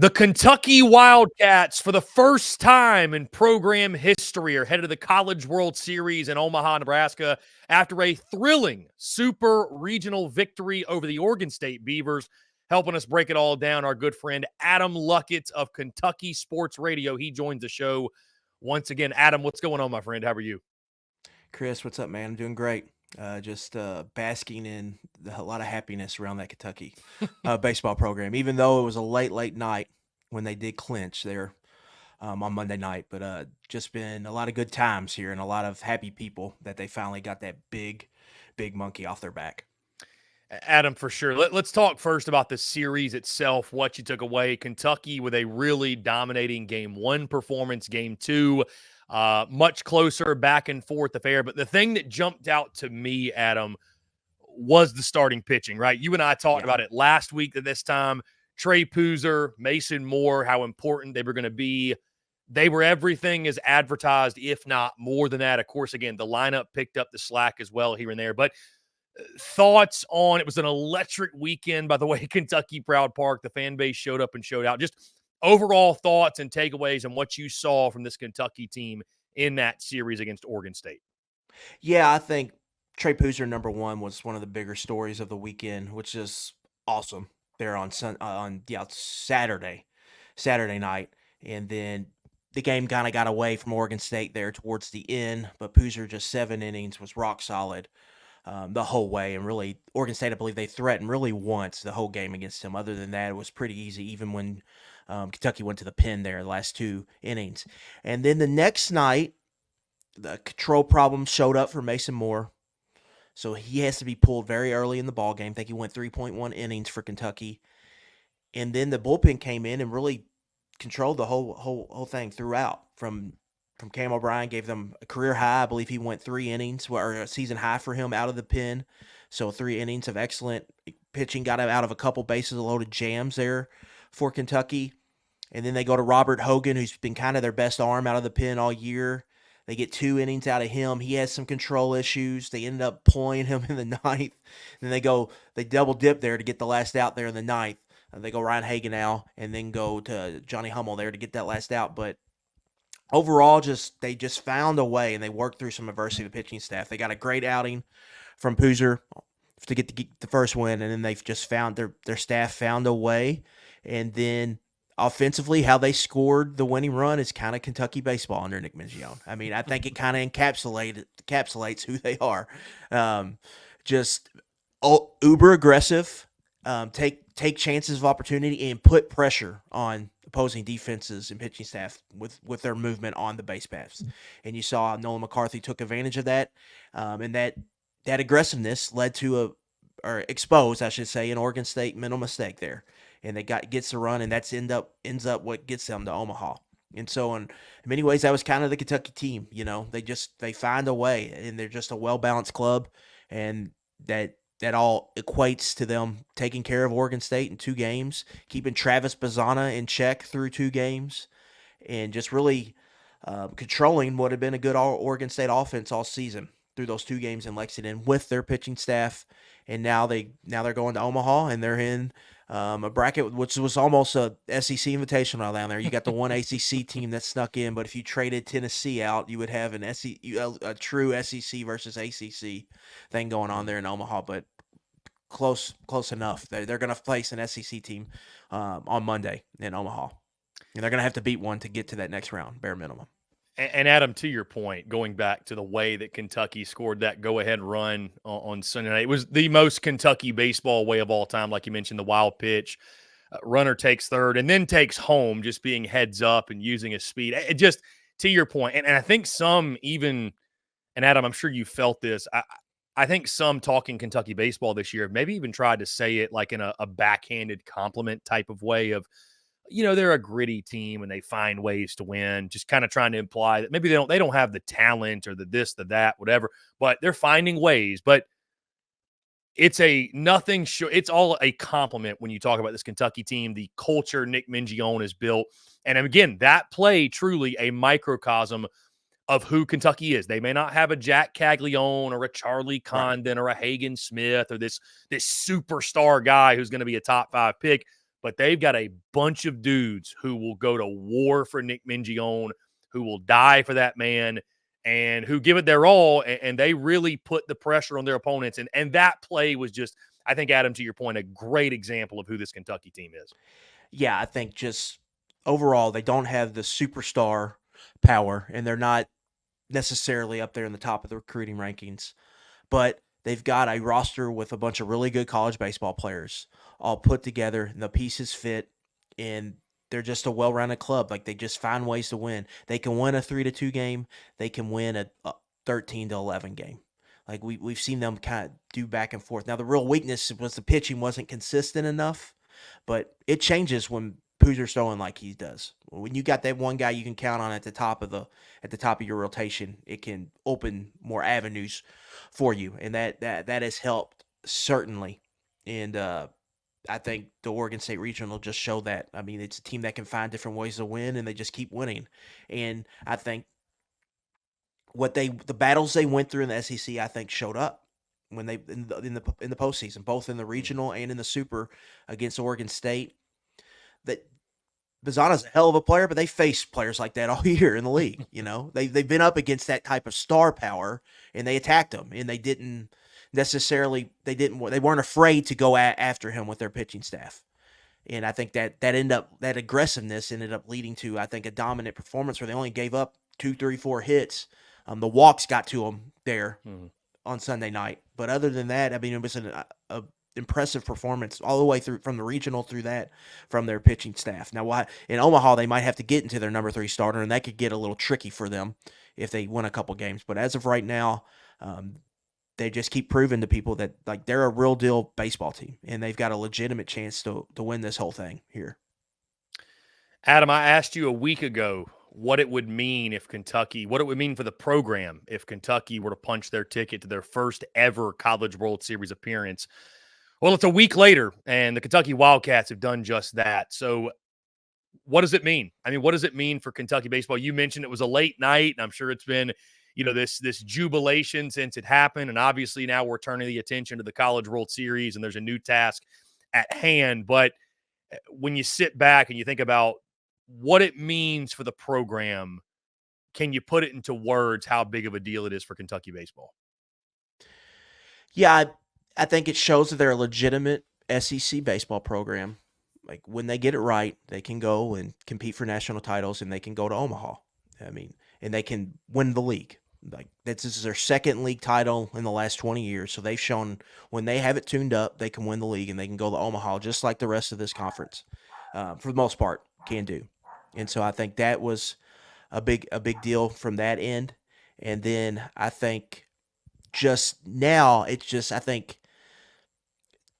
The Kentucky Wildcats, for the first time in program history, are headed to the College World Series in Omaha, Nebraska, after a thrilling super regional victory over the Oregon State Beavers. Helping us break it all down, our good friend Adam Luckett of Kentucky Sports Radio. He joins the show once again. Adam, what's going on, my friend? How are you? Chris, what's up, man? I'm doing great. Just basking in a lot of happiness around that Kentucky baseball program, even though it was a late night when they did clinch there on Monday night. But just been a lot of good times here and a lot of happy people that they finally got that big monkey off their back. Adam, for sure. Let's talk first about the series itself, what you took away. Kentucky with a really dominating game one performance, game two, much closer, back and forth affair. But the thing that jumped out to me, Adam, was the starting pitching, right? You and I talked about it last week at this time. Trey Pooser, Mason Moore, how important they were going to be. They were everything as advertised, if not more than that. Of course, again, the lineup picked up the slack as well here and there. But thoughts on, it was an electric weekend, by the way, Kentucky Proud Park. The fan base showed up and showed out. Just overall thoughts and takeaways and what you saw from this Kentucky team in that series against Oregon State. Yeah, I think Trey Pooser, number one, was one of the bigger stories of the weekend, which is awesome there on Saturday night. And then the game kind of got away from Oregon State there towards the end, but Pooser, just 7 innings, was rock solid the whole way. And really, Oregon State, I believe they threatened really once the whole game against him. Other than that, it was pretty easy, even when Kentucky went to the pen there the last 2 innings. And then the next night, the control problem showed up for Mason Moore. So he has to be pulled very early in the ball game. I think he went 3.1 innings for Kentucky. And then the bullpen came in and really controlled the whole thing throughout. From Cam O'Brien, gave them a career high. I believe he went 3 innings, or a season high for him out of the pen. So 3 innings of excellent pitching, got him out of a couple bases loaded jams there for Kentucky. And then they go to Robert Hogan, who's been kind of their best arm out of the pen all year. They get 2 innings out of him. He has some control issues. They ended up pulling him in the ninth. Then they double dip there to get the last out there in the ninth. They go Ryan Hagan now and then go to Johnny Hummel there to get that last out. But overall, they just found a way, and they worked through some adversity, the pitching staff. They got a great outing from Pooser to get the first win, and then they've just found their staff found a way. And then offensively, how they scored the winning run is kind of Kentucky baseball under Nick Mingione. I mean, I think it kind of encapsulates who they are. Just uber aggressive, take chances of opportunity, and put pressure on opposing defenses and pitching staff with their movement on the base paths. And you saw Nolan McCarthy took advantage of that, and that aggressiveness led to exposed, I should say, an Oregon State mental mistake there. And they gets the run, and that's ends up what gets them to Omaha. And so in many ways, that was kind of the Kentucky team. You know, they find a way, and they're just a well-balanced club, and that all equates to them taking care of Oregon State in 2 games, keeping Travis Bazzana in check through 2 games, and just really controlling what had been a good Oregon State offense all season through those 2 games in Lexington with their pitching staff. And now they're going to Omaha, and they're in a bracket which was almost a SEC invitational down there. You got the one ACC team that snuck in, but if you traded Tennessee out, you would have a true SEC versus ACC thing going on there in Omaha. But close enough. They're going to face an SEC team on Monday in Omaha, and they're going to have to beat one to get to that next round, bare minimum. And Adam, to your point, going back to the way that Kentucky scored that go-ahead run on Sunday night, it was the most Kentucky baseball way of all time. Like you mentioned, the wild pitch, runner takes third and then takes home, just being heads up and using his speed. It just, to your point, and I think some even, and Adam, I'm sure you felt this, I think some talking Kentucky baseball this year maybe even tried to say it like in a backhanded compliment type of way of, you know, they're a gritty team and they find ways to win, just kind of trying to imply that maybe they don't have the talent or the this, the that, whatever, but they're finding ways. But it's it's all a compliment when you talk about this Kentucky team, the culture Nick Mingione has built. And again, that play truly a microcosm of who Kentucky is. They may not have a Jack Caglione or a Charlie Condon or a Hagen Smith or this superstar guy who's going to be a top 5 pick, but they've got a bunch of dudes who will go to war for Nick Mingione, who will die for that man, and who give it their all, and they really put the pressure on their opponents. And that play was just, I think, Adam, to your point, a great example of who this Kentucky team is. Yeah, I think just overall, they don't have the superstar power, and they're not necessarily up there in the top of the recruiting rankings, but they've got a roster with a bunch of really good college baseball players all put together, and the pieces fit, and they're just a well-rounded club. Like, they just find ways to win. They can win a 3-2 game. They can win a 13-11 game. Like, we've seen them kind of do back and forth. Now, the real weakness was the pitching wasn't consistent enough, but it changes when Pooser's throwing like he does. When you got that one guy you can count on at the top of your rotation, it can open more avenues for you, and that has helped certainly. And I think the Oregon State Regional just showed that. I mean, it's a team that can find different ways to win, and they just keep winning. And I think the battles they went through in the SEC, I think, showed up when they in the postseason, both in the regional and in the super against Oregon State. That Bazana's a hell of a player, but they faced players like that all year in the league. You know, they've been up against that type of star power, and they attacked them, and they didn't necessarily they weren't afraid to go after him with their pitching staff. And I think that aggressiveness ended up leading to, I think, a dominant performance where they only gave up 2, 3, 4 hits. The walks got to them there on Sunday night, but other than that, I mean, it was an impressive performance all the way through from the regional through that from their pitching staff. Now, in Omaha, they might have to get into their number 3 starter, and that could get a little tricky for them if they win a couple games. But as of right now, they just keep proving to people that, like, they're a real deal baseball team, and they've got a legitimate chance to win this whole thing here. Adam, I asked you a week ago what it would mean what it would mean for the program if Kentucky were to punch their ticket to their first ever College World Series appearance. Well, it's a week later, and the Kentucky Wildcats have done just that. So what does it mean? I mean, what does it mean for Kentucky baseball? You mentioned it was a late night, and I'm sure it's been, this jubilation since it happened. And obviously now we're turning the attention to the College World Series, and there's a new task at hand. But when you sit back and you think about what it means for the program, can you put it into words how big of a deal it is for Kentucky baseball? Yeah, I think it shows that they're a legitimate SEC baseball program. Like, when they get it right, they can go and compete for national titles, and they can go to Omaha. I mean, and they can win the league. Like, this is their second league title in the last 20 years. So they've shown when they have it tuned up, they can win the league, and they can go to Omaha just like the rest of this conference, for the most part, can do. And so I think that was a big deal from that end. And then I think just now, I think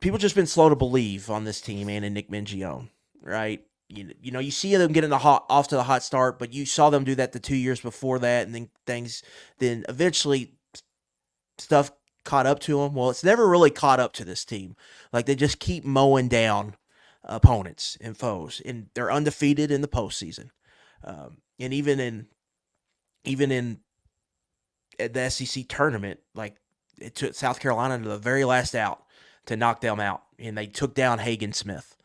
people just been slow to believe on this team and in Nick Mingione, right? You see them getting off to the hot start, but you saw them do that the 2 years before that, and then eventually stuff caught up to them. Well, it's never really caught up to this team. Like, they just keep mowing down opponents and foes, and they're undefeated in the postseason. And even in at the SEC tournament, like, it took South Carolina to the very last out to knock them out, and they took down Hagen Smith,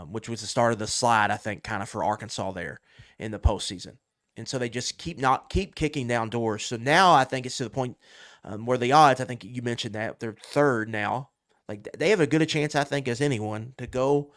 which was the start of the slide, I think, kind of for Arkansas there in the postseason. And so they just keep kicking down doors. So now I think it's to the point where the odds, I think you mentioned that, they're third now. Like, they have as good a chance, I think, as anyone to go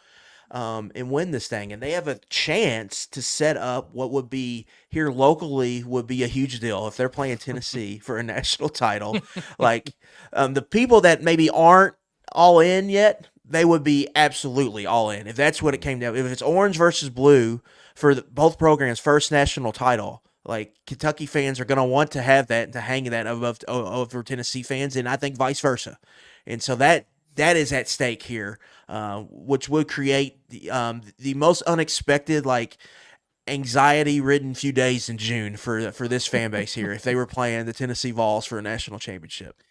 and win this thing. And they have a chance to set up what would be here locally would be a huge deal if they're playing Tennessee for a national title. Like, the people that maybe aren't all in yet, they would be absolutely all in if that's what it came down. If it's orange versus blue for both programs' first national title, like, Kentucky fans are going to want to have that, to hang that over Tennessee fans, and I think vice versa. And so that is at stake here, which would create the most unexpected, like, anxiety-ridden few days in June for this fan base here if they were playing the Tennessee Vols for a national championship.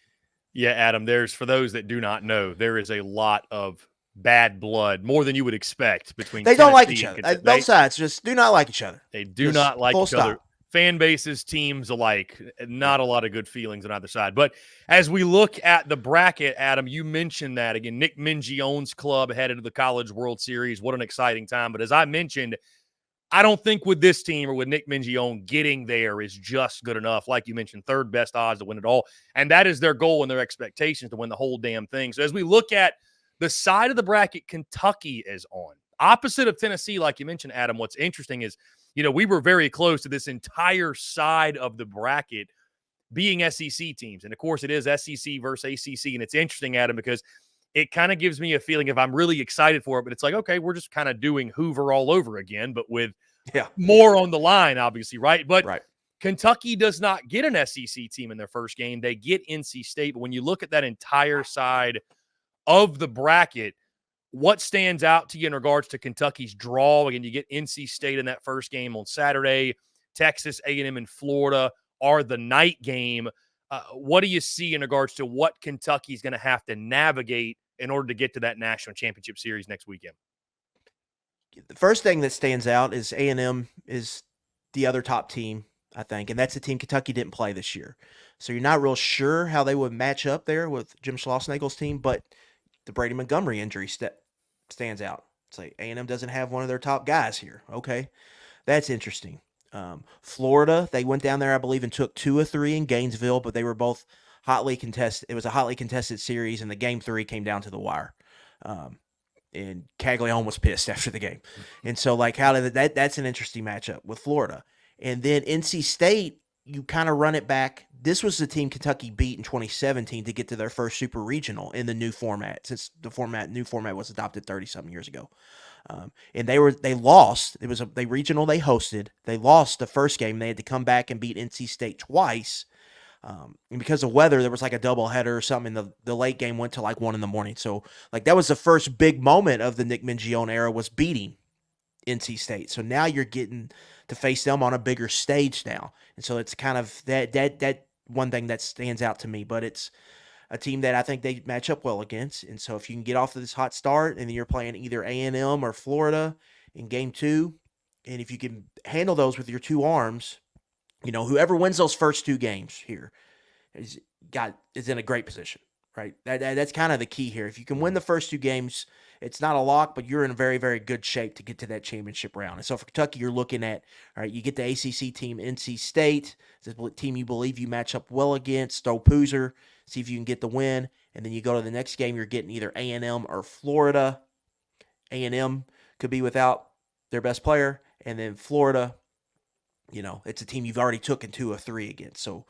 Yeah, Adam, for those that do not know, there is a lot of bad blood, more than you would expect, between They Tennessee don't like each other. Both sides just do not like each other. They do not like each other. fan bases, teams alike. Not a lot of good feelings on either side. But as we look at the bracket, Adam, you mentioned that again. Nick Mingione's club headed to the College World Series. What an exciting time! But as I mentioned, I don't think with this team or with Nick Mingione getting there is just good enough. Like you mentioned, third best odds to win it all. And that is their goal and their expectations to win the whole damn thing. So as we look at the side of the bracket Kentucky is on, opposite of Tennessee, like you mentioned, Adam, what's interesting is, we were very close to this entire side of the bracket being SEC teams. And of course, it is SEC versus ACC. And it's interesting, Adam, because it kind of gives me a feeling if I'm really excited for it, but it's like, okay, we're just kind of doing Hoover all over again, but with more on the line, obviously, right? But Kentucky does not get an SEC team in their first game. They get NC State. But when you look at that entire side of the bracket, what stands out to you in regards to Kentucky's draw? Again, you get NC State in that first game on Saturday. Texas, A&M, and Florida are the night game. What do you see in regards to what Kentucky's going to have to navigate in order to get to that national championship series next weekend? The first thing that stands out is A&M is the other top team, I think, and that's a team Kentucky didn't play this year. So you're not real sure how they would match up there with Jim Schlossnagle's team, but the Brady Montgomery injury stands out. It's like A&M doesn't have one of their top guys here. Okay, that's interesting. Florida, they went down there, I believe, and took 2 of 3 in Gainesville, but they were both hotly contested. It was a hotly contested series, and the game 3 came down to the wire. And Caglione was pissed after the game. And so, like, that's an interesting matchup with Florida. And then NC State, you kind of run it back. This was the team Kentucky beat in 2017 to get to their first super regional in the new format, since the new format was adopted 30-something years ago. And they lost. It was they hosted. They lost the first game. They had to come back and beat NC State twice. And because of weather, there was like a doubleheader or something. And the late game went to like 1 a.m. So like that was the first big moment of the Nick Mingione era, was beating NC State. So now you're getting to face them on a bigger stage now. And so it's kind of that one thing that stands out to me. But it's a team that I think they match up well against. And so if you can get off to this hot start and then you're playing either A&M or Florida in game 2, and if you can handle those with your 2 arms, whoever wins those first 2 games here is in a great position, right? That's kind of the key here. If you can win the first 2 games, it's not a lock, but you're in a very, very good shape to get to that championship round. And so for Kentucky, you're looking at, all right, you get the ACC team, NC State, it's a team you believe you match up well against, Trey Pooser, see if you can get the win. And then you go to the next game, you're getting either A&M or Florida. A&M could be without their best player. And then Florida, it's a team you've already taken 2 of 3 against. So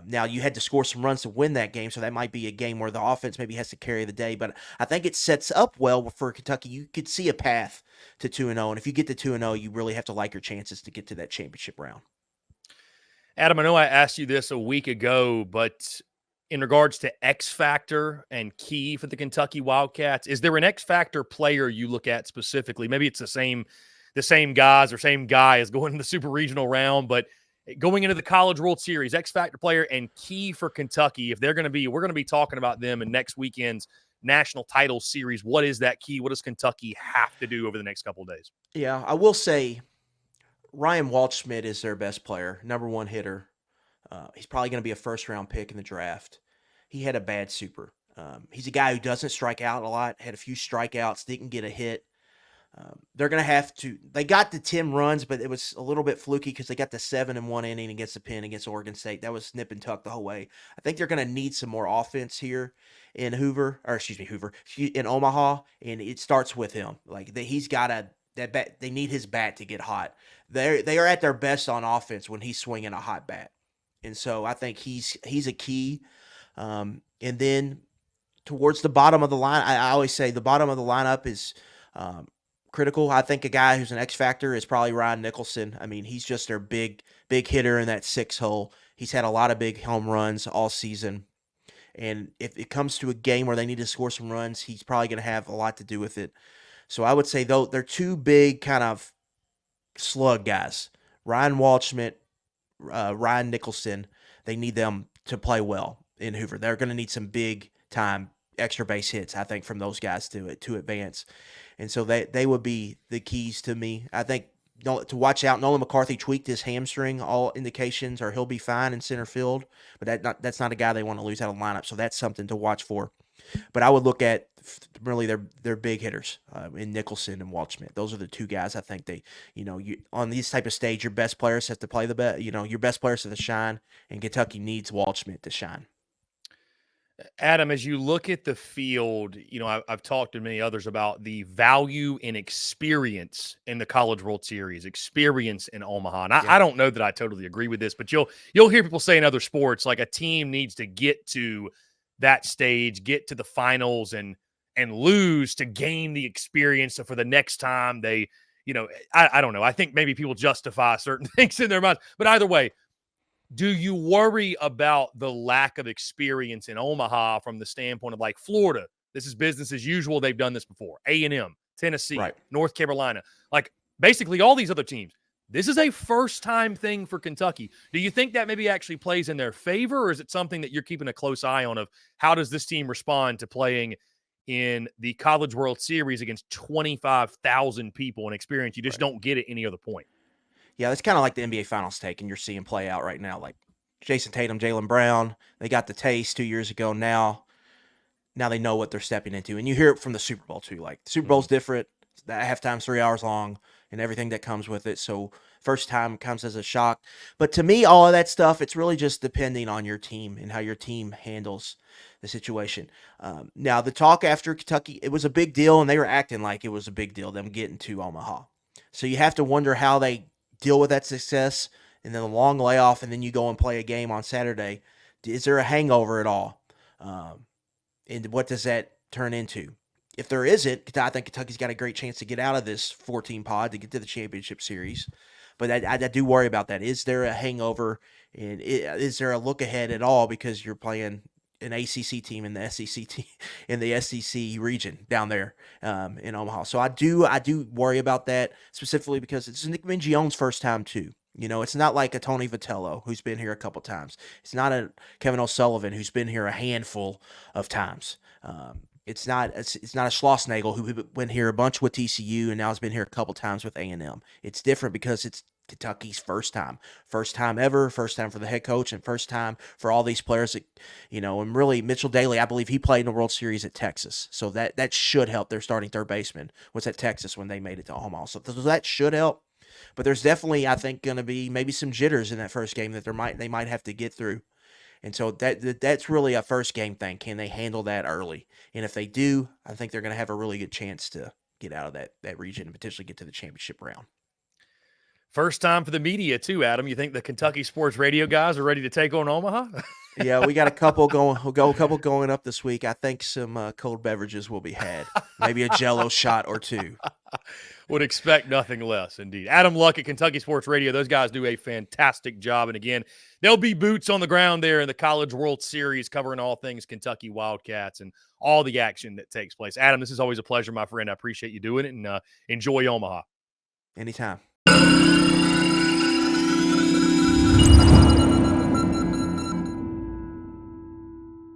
now you had to score some runs to win that game. So that might be a game where the offense maybe has to carry the day. But I think it sets up well for Kentucky. You could see a path to 2-0. And if you get to 2-0, you really have to like your chances to get to that championship round. Adam, I know I asked you this a week ago, but in regards to X Factor and key for the Kentucky Wildcats, is there an X Factor player you look at specifically? Maybe it's the same guys or same guy as going in the super regional round, but going into the College World Series, X Factor player and key for Kentucky, if we're going to be talking about them in next weekend's national title series. What is that key? What does Kentucky have to do over the next couple of days? Yeah, I will say Ryan Waldschmidt is their best player, number 1 hitter. He's probably going to be a first-round pick in the draft. He had a bad super. He's a guy who doesn't strike out a lot, had a few strikeouts, didn't get a hit. They're going to have to – they got the 10 runs, but it was a little bit fluky because they got the 7 in 1 inning against the Penn against Oregon State. That was nip and tuck the whole way. I think they're going to need some more offense here in in Omaha, and it starts with him. Like he's got that bat. They need his bat to get hot. They are at their best on offense when he's swinging a hot bat. And so I think he's a key. And then towards the bottom of the line, I always say the bottom of the lineup is critical. I think a guy who's an X factor is probably Ryan Nicholson. I mean, he's just their big hitter in that 6 hole. He's had a lot of big home runs all season. And if it comes to a game where they need to score some runs, he's probably going to have a lot to do with it. So I would say, though, they're 2 big kind of slug guys. Ryan Waldschmidt, Ryan Nicholson, they need them to play well in Hoover. They're going to need some big-time extra base hits, I think, from those guys to advance. And so they would be the keys to me. I think to watch out. Nolan McCarthy tweaked his hamstring. All indications are he'll be fine in center field, but that's not a guy they want to lose out of the lineup. So that's something to watch for. But I would look at really their big hitters in Nicholson and Waldschmidt. Those are the two guys I think on these type of stage, your best players have to play the best. Your best players have to shine, and Kentucky needs Waldschmidt to shine. Adam, as you look at the field, I've talked to many others about the value in experience in the College World Series, experience in Omaha. And I don't know that I totally agree with this, but you'll hear people say in other sports, like a team needs to get to that stage, get to the finals and lose to gain the experience. So for the next time they, I don't know. I think maybe people justify certain things in their minds, but either way, do you worry about the lack of experience in Omaha from the standpoint of like Florida? This is business as usual. They've done this before. A&M, Tennessee, right. North Carolina, like basically all these other teams. This is a first-time thing for Kentucky. Do you think that maybe actually plays in their favor, or is it something that you're keeping a close eye on of how does this team respond to playing in the College World Series against 25,000 people and experience you just don't get at any other point? Yeah, it's kind of like the NBA Finals take, and you're seeing play out right now. Like Jason Tatum, Jaylen Brown, they got the taste 2 years ago. Now they know what they're stepping into. And you hear it from the Super Bowl, too. Like, the Super Bowl's different. That halftime's 3 hours long and everything that comes with it. So first time comes as a shock. But to me, all of that stuff, it's really just depending on your team and how your team handles the situation. Now, the talk after Kentucky, it was a big deal, and they were acting like it was a big deal, them getting to Omaha. So you have to wonder how they deal with that success and then a long layoff, and then you go and play a game on Saturday. Is there a hangover at all? And what does that turn into? If there isn't, I think Kentucky's got a great chance to get out of this 14 pod to get to the championship series. But I do worry about that. Is there a hangover, and is there a look ahead at all because you're playing an ACC team in the SEC team in the SEC region down there in Omaha? So I do worry about that specifically because it's Nick Mingione's first time too. It's not like a Tony Vitello who's been here a couple times. It's not a Kevin O'Sullivan who's been here a handful of times. It's not a Schlossnagel who went here a bunch with TCU and now has been here a couple times with A&M. It's different because it's Kentucky's first time ever, first time for the head coach, and first time for all these players that, and really Mitchell Daly, I believe he played in the World Series at Texas. So that should help. Their starting third baseman was at Texas when they made it to Omaha. So that should help. But there's definitely, I think, going to be maybe some jitters in that first game that they might have to get through. And so that's really a first game thing. Can they handle that early? And if they do, I think they're going to have a really good chance to get out of that region and potentially get to the championship round. First time for the media too, Adam. You think the Kentucky Sports Radio guys are ready to take on Omaha? Yeah, we got a couple going up this week. I think some cold beverages will be had. Maybe a Jell-O shot or two. Would expect nothing less, indeed. Adam Luckett, Kentucky Sports Radio. Those guys do a fantastic job. And again, they'll be boots on the ground there in the College World Series, covering all things Kentucky Wildcats and all the action that takes place. Adam, this is always a pleasure, my friend. I appreciate you doing it, and enjoy Omaha. Anytime.